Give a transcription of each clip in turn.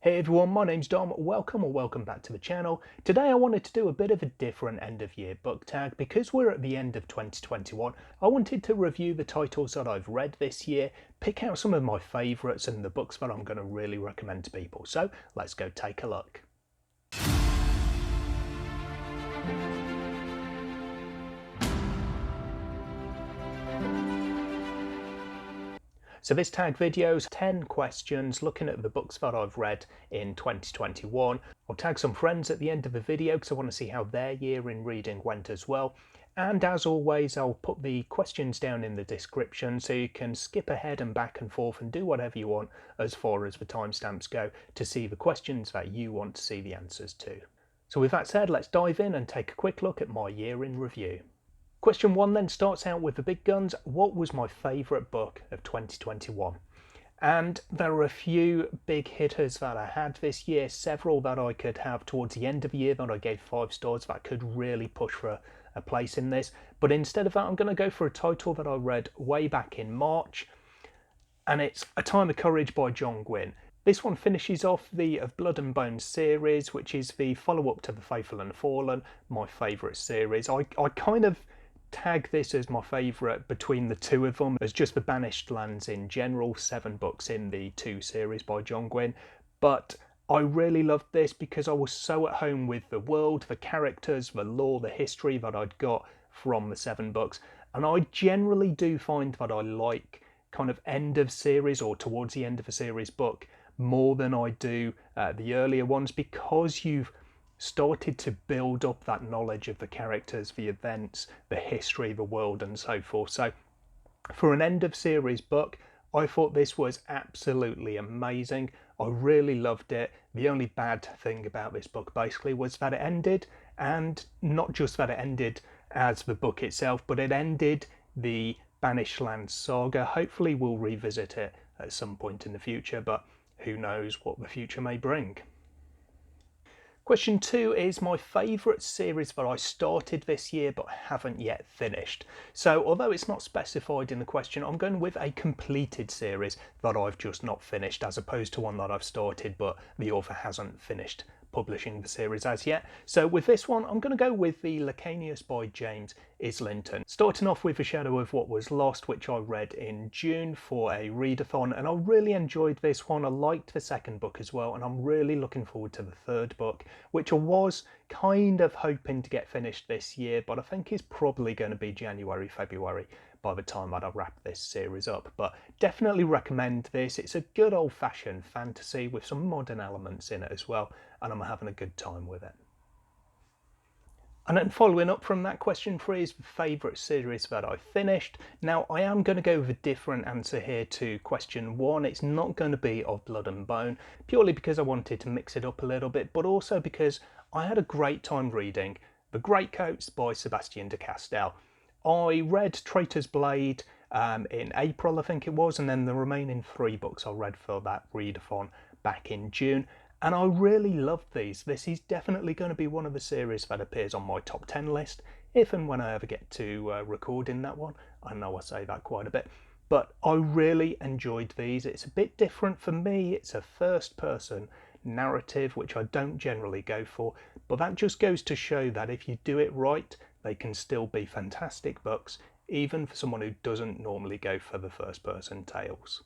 Hey everyone, my name's Dom. Welcome back to the channel. Today I wanted to do a bit of a different end of year book tag. Because we're at the end of 2021, I wanted to review the titles that I've read this year, pick out some of my favourites and the books that I'm going to really recommend to people. So let's go take a look. So this tag video is 10 questions looking at the books that I've read in 2021. I'll tag some friends at the end of the video because I want to see how their year in reading went as well. And as always, I'll put the questions down in the description so you can skip ahead and back and forth and do whatever you want as far as the timestamps go to see the questions that you want to see the answers to. So with that said, let's dive in and take a quick look at my year in review. Question 1 then starts out with the big guns. What was my favourite book of 2021? And there are a few big hitters that I had this year, several that I could have towards the end of the year that I gave 5 stars that could really push for a place in this. But instead of that, I'm going to go for a title that I read way back in March, and it's A Time of Courage by John Gwynne. This one finishes off the Of Blood and Bones series, which is the follow-up to The Faithful and Fallen, my favourite series. I kind of tag this as my favourite between the two of them as just the Banished Lands in general, 7 books in the 2 series by John Gwynne. But I really loved this because I was so at home with the world, the characters, the lore, the history that I'd got from the 7 books. And I generally do find that I like kind of end of series or towards the end of a series book more than I do the earlier ones, because you've started to build up that knowledge of the characters, the events, the history, the world and so forth. So for an end of series book, I thought this was absolutely amazing. I really loved it. The only bad thing about this book basically was that it ended, and not just that it ended as the book itself, but it ended the Banished Lands saga. Hopefully we'll revisit it at some point in the future, but who knows what the future may bring. Question 2 is my favourite series that I started this year but haven't yet finished. So although it's not specified in the question, I'm going with a completed series that I've just not finished, as opposed to one that I've started but the author hasn't finished publishing the series as yet. So with this one, I'm going to go with the Lacanius by James Islington. Starting off with The Shadow of What Was Lost, which I read in June for a readathon, and I really enjoyed this one. I liked the second book as well, and I'm really looking forward to the third book, which I was kind of hoping to get finished this year, but I think is probably going to be January, February by the time that I wrap this series up. But definitely recommend this. It's a good old-fashioned fantasy with some modern elements in it as well, and I'm having a good time with it. And then following up from that, question 3 is the favourite series that I finished. Now I am going to go with a different answer here to question 1. It's not going to be Of Blood and Bone, purely because I wanted to mix it up a little bit, but also because I had a great time reading The Greatcoats by Sebastian de Castell. I read Traitor's Blade in April, I think it was, and then the remaining 3 books I read for that readathon back in June. And I really loved these. This is definitely going to be one of the series that appears on my top 10 list, if and when I ever get to recording that one. I know I say that quite a bit, but I really enjoyed these. It's a bit different for me. It's a first-person narrative, which I don't generally go for, but that just goes to show that if you do it right, they can still be fantastic books, even for someone who doesn't normally go for the first-person tales.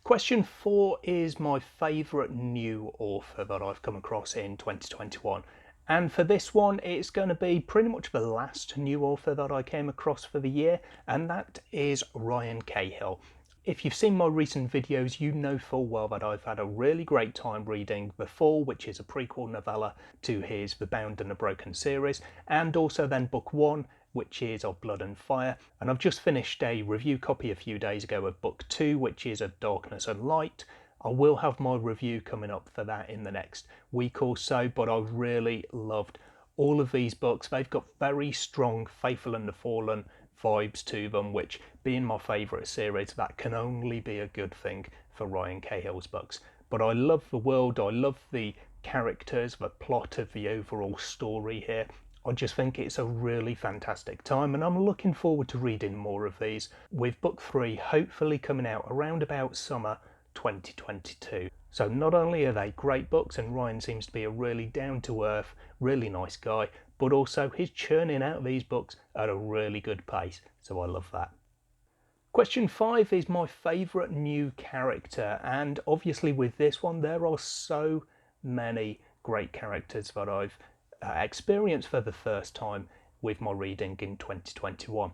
Question 4 is my favourite new author that I've come across in 2021. And for this one, it's going to be pretty much the last new author that I came across for the year, and that is Ryan Cahill. If you've seen my recent videos, you know full well that I've had a really great time reading The Fall, which is a prequel novella to his The Bound and the Broken series, and also then book 1, which is Of Blood and Fire. And I've just finished a review copy a few days ago of book 2, which is Of Darkness and Light. I will have my review coming up for that in the next week or so, but I really loved all of these books. They've got very strong Faithful and the Fallen vibes to them, which, being my favourite series, that can only be a good thing for Ryan Cahill's books. But I love the world, I love the characters, the plot of the overall story here. I just think it's a really fantastic time, and I'm looking forward to reading more of these, with book 3 hopefully coming out around about summer 2022. So not only are they great books, and Ryan seems to be a really down-to-earth, really nice guy, but also he's churning out these books at a really good pace, so I love that. Question 5 is my favourite new character, and obviously with this one there are so many great characters that I've experienced for the first time with my reading in 2021.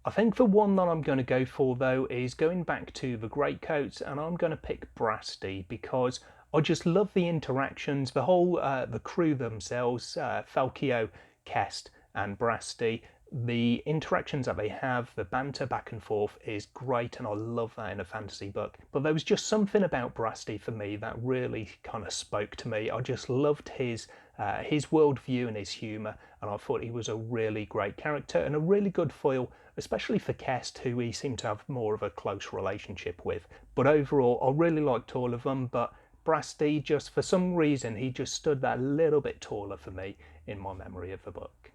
I think the one that I'm going to go for though is going back to the Greatcoats, and I'm going to pick Brasty because I just love the interactions, the whole the crew themselves, Falkio, Kest and Brasty. The interactions that they have, the banter back and forth is great, and I love that in a fantasy book. But there was just something about Brasty for me that really kind of spoke to me. I just loved his worldview and his humour, and I thought he was a really great character and a really good foil, especially for Kest, who he seemed to have more of a close relationship with. But overall, I really liked all of them, but Brasty, just for some reason, he just stood that little bit taller for me in my memory of the book.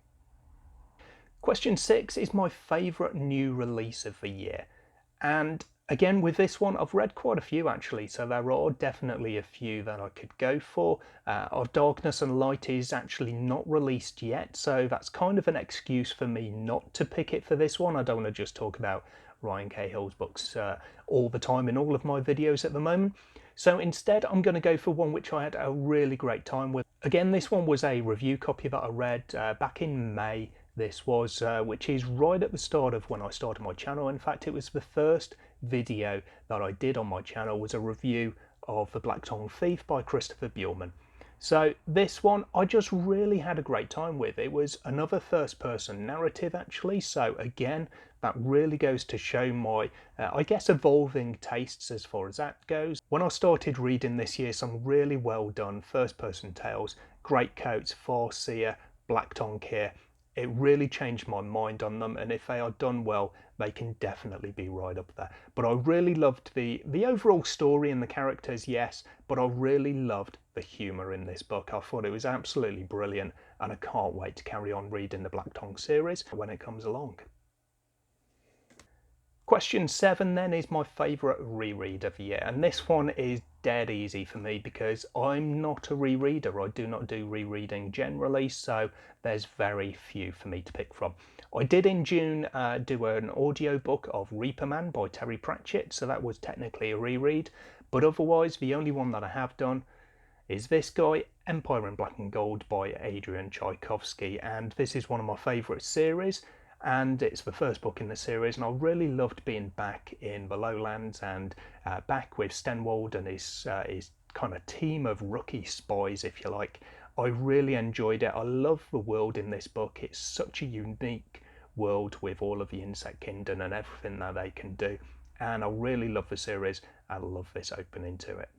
Question 6 is my favourite new release of the year, and again with this one I've read quite a few actually, so there are definitely a few that I could go for. Of Darkness and Light is actually not released yet, so that's kind of an excuse for me not to pick it for this one. I don't want to just talk about Ryan Cahill's books all the time in all of my videos at the moment. So instead I'm going to go for one which I had a really great time with. Again, this one was a review copy that I read back in May. This was, which is right at the start of when I started my channel. In fact, it was the first video that I did on my channel was a review of The Black Tongue Thief by Christopher Bjorman. So this one I just really had a great time with. It was another first person narrative actually, so again that really goes to show my I guess evolving tastes as far as that goes. When I started reading this year some really well done first person tales, Greatcoats, Farseer, Black Tongue here, it really changed my mind on them, and if they are done well they can definitely be right up there. But I really loved the overall story and the characters, yes, but I really loved the humour in this book. I thought it was absolutely brilliant, and I can't wait to carry on reading the Black Tongue series when it comes along. Question 7 then is my favourite reread of the year, and this one is dead easy for me because I'm not a rereader. I do not do rereading generally, so there's very few for me to pick from. I did in June do an audiobook of Reaper Man by Terry Pratchett, so that was technically a reread, but otherwise the only one that I have done is this guy, Empire in Black and Gold by Adrian Tchaikovsky, and this is one of my favourite series. And it's the first book in the series, and I really loved being back in the Lowlands and back with Stenwald and his kind of team of rookie spies, if you like. I really enjoyed it. I love the world in this book. It's such a unique world with all of the insect kingdom and everything that they can do, and I really love the series. I love this opening to it.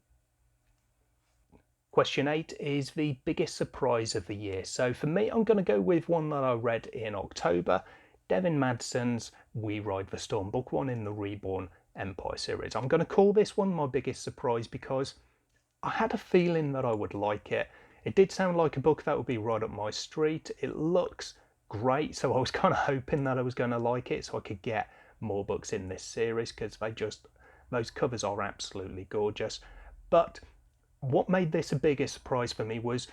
Question 8 is the biggest surprise of the year. So for me, I'm going to go with one that I read in October. Devin Madsen's We Ride the Storm, book 1 in the Reborn Empire series. I'm going to call this one my biggest surprise because I had a feeling that I would like it. It did sound like a book that would be right up my street. It looks great, so I was kind of hoping that I was going to like it so I could get more books in this series because those covers are absolutely gorgeous. But what made this a bigger surprise for me was,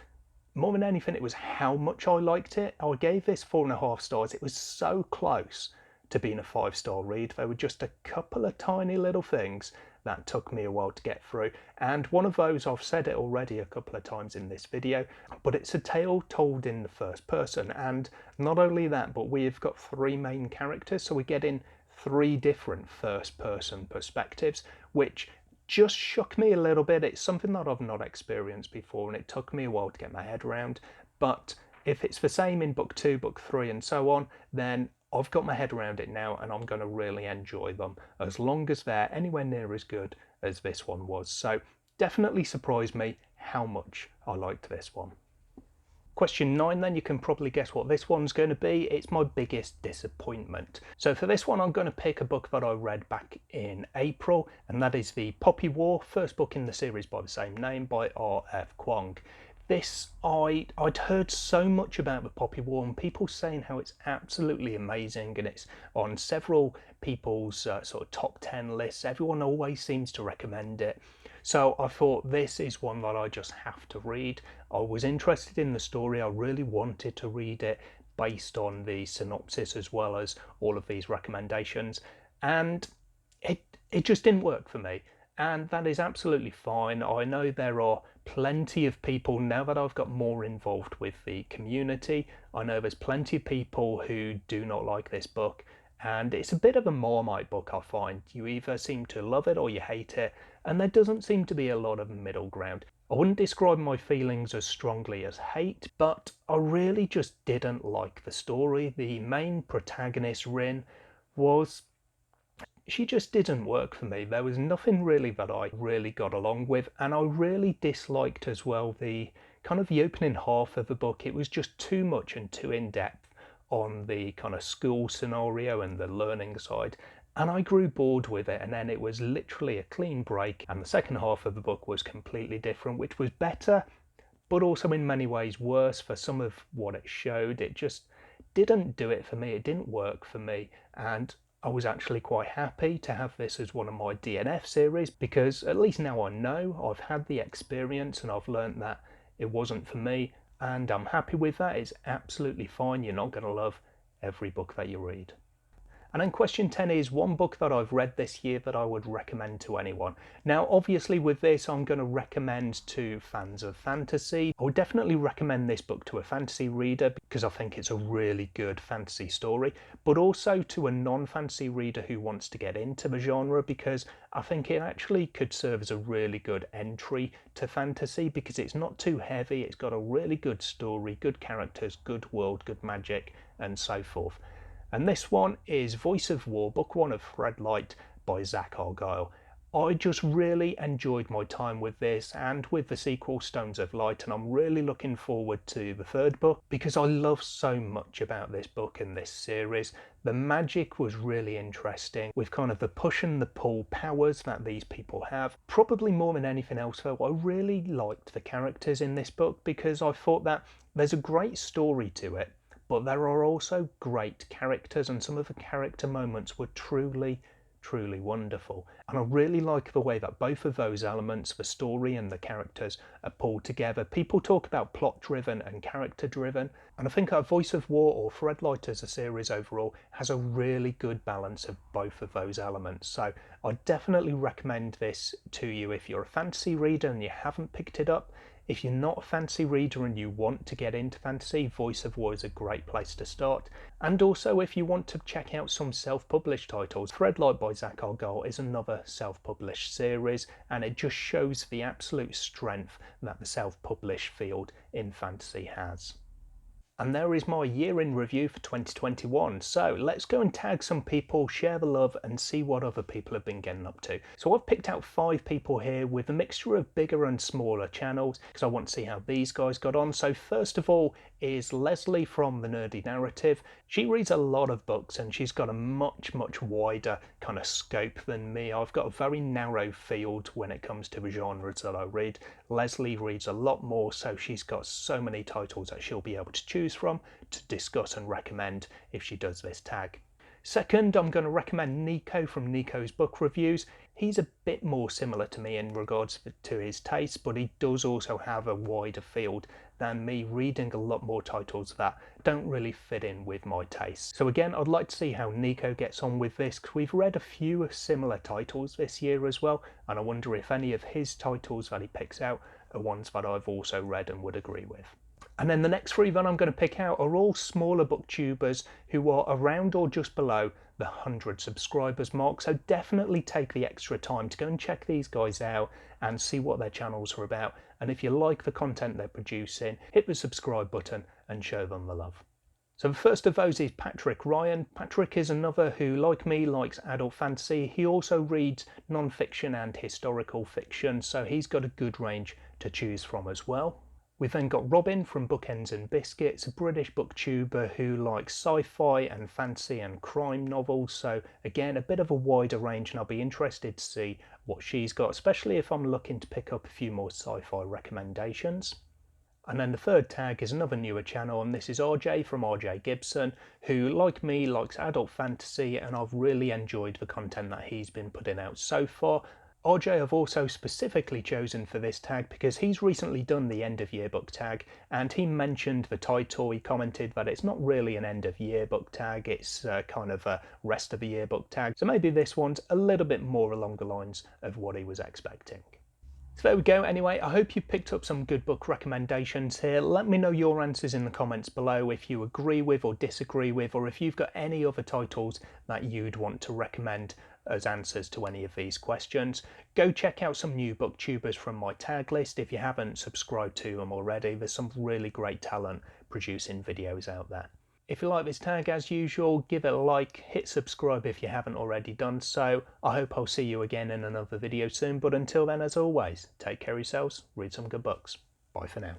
more than anything, it was how much I liked it. I gave this 4.5 stars. It was so close to being a 5-star read. There were just a couple of tiny little things that took me a while to get through. And one of those, I've said it already a couple of times in this video, but it's a tale told in the first person. And not only that, but we've got 3 main characters. So we're getting 3 different first person perspectives, which just shook me a little bit. It's something that I've not experienced before, and it took me a while to get my head around. But if it's the same in book 2, book 3 and so on, then I've got my head around it now, and I'm going to really enjoy them as long as they're anywhere near as good as this one was. So definitely surprised me how much I liked this one. Question 9 then, you can probably guess what this one's going to be. It's my biggest disappointment. So for this one I'm going to pick a book that I read back in April, and that is the Poppy War, first book in the series by the same name by R.F. Kuang. I'd heard so much about the Poppy War and people saying how it's absolutely amazing, and it's on several people's sort of top 10 lists. Everyone always seems to recommend it. So I thought this is one that I just have to read. I was interested in the story. I really wanted to read it based on the synopsis as well as all of these recommendations. And it just didn't work for me, and that is absolutely fine. I know there are plenty of people, now that I've got more involved with the community, I know there's plenty of people who do not like this book, and it's a bit of a Marmite book. I find you either seem to love it or you hate it, and there doesn't seem to be a lot of middle ground. I wouldn't describe my feelings as strongly as hate, but I really just didn't like the story. The main protagonist, Rin, was she just didn't work for me. There was nothing really that I really got along with, and I really disliked as well the kind of the opening half of the book. It was just too much and too in depth on the kind of school scenario and the learning side, and I grew bored with it. And then it was literally a clean break, and the second half of the book was completely different, which was better, but also in many ways worse for some of what it showed. It just didn't do it for me. It didn't work for me, and I was actually quite happy to have this as one of my DNF series, because at least now I know, I've had the experience and I've learned that it wasn't for me, and I'm happy with that. It's absolutely fine. You're not going to love every book that you read. And then question 10 is one book that I've read this year that I would recommend to anyone. Now, obviously with this, I'm going to recommend to fans of fantasy. I would definitely recommend this book to a fantasy reader because I think it's a really good fantasy story, but also to a non-fantasy reader who wants to get into the genre, because I think it actually could serve as a really good entry to fantasy because it's not too heavy. It's got a really good story, good characters, good world, good magic, and so forth. And this one is Voice of War, book one of Fred Light by Zach Argyle. I just really enjoyed my time with this and with the sequel Stones of Light, and I'm really looking forward to the third book because I love so much about this book and this series. The magic was really interesting with kind of the push and the pull powers that these people have. Probably more than anything else though, I really liked the characters in this book because I thought that there's a great story to it, but there are also great characters, and some of the character moments were truly wonderful. And I really like the way that both of those elements, the story and the characters, are pulled together. People talk about plot driven and character driven, and I think our Voice of War, or Fred Light as a series overall, has a really good balance of both of those elements. So I definitely recommend this to you if you're a fantasy reader and you haven't picked it up. If you're not a fantasy reader and you want to get into fantasy, Voice of War is a great place to start. And also if you want to check out some self-published titles, Fred Light by Zach Argyle is another self-published series, and it just shows the absolute strength that the self-published field in fantasy has. And there is my year in review for 2021. So let's go and tag some people, share the love, and see what other people have been getting up to. So I've picked out 5 people here with a mixture of bigger and smaller channels because I want to see how these guys got on. So first of all is Leslie from The Nerdy Narrative. She reads a lot of books and she's got a much wider kind of scope than me. I've got a very narrow field when it comes to the genres that I read. Leslie reads a lot more, so she's got so many titles that she'll be able to choose from to discuss and recommend if she does this tag. Second, I'm going to recommend Nico from Nico's Book Reviews. He's a bit more similar to me in regards to his taste, but he does also have a wider field than me, reading a lot more titles that don't really fit in with my taste. So again, I'd like to see how Nico gets on with this, because we've read a few similar titles this year as well, and I wonder if any of his titles that he picks out are ones that I've also read and would agree with. And then the next 3 that I'm going to pick out are all smaller booktubers who are around or just below the 100 subscribers mark. So definitely take the extra time to go and check these guys out and see what their channels are about. And if you like the content they're producing, hit the subscribe button and show them the love. So the first of those is Patrick Ryan. Patrick is another who, like me, likes adult fantasy. He also reads non-fiction and historical fiction, so he's got a good range to choose from as well. We've then got Robin from Bookends and Biscuits, a British booktuber who likes sci-fi and fantasy and crime novels, so again a bit of a wider range, and I'll be interested to see what she's got, especially if I'm looking to pick up a few more sci-fi recommendations. And then the third tag is another newer channel, and this is RJ from RJ Gibson, who, like me, likes adult fantasy, and I've really enjoyed the content that he's been putting out so far. RJ I've also specifically chosen for this tag because he's recently done the end of yearbook tag, and he mentioned the title. He commented that it's not really an end of yearbook tag, it's kind of a rest of the yearbook tag. So maybe this one's a little bit more along the lines of what he was expecting. So there we go. Anyway, I hope you picked up some good book recommendations here. Let me know your answers in the comments below, if you agree with or disagree with, or if you've got any other titles that you'd want to recommend as answers to any of these questions. Go check out some new booktubers from my tag list if you haven't subscribed to them already. There's some really great talent producing videos out there. If you like this tag, as usual, give it a like, hit subscribe if you haven't already done so. I hope I'll see you again in another video soon, but until then, as always, take care of yourselves, read some good books. Bye for now.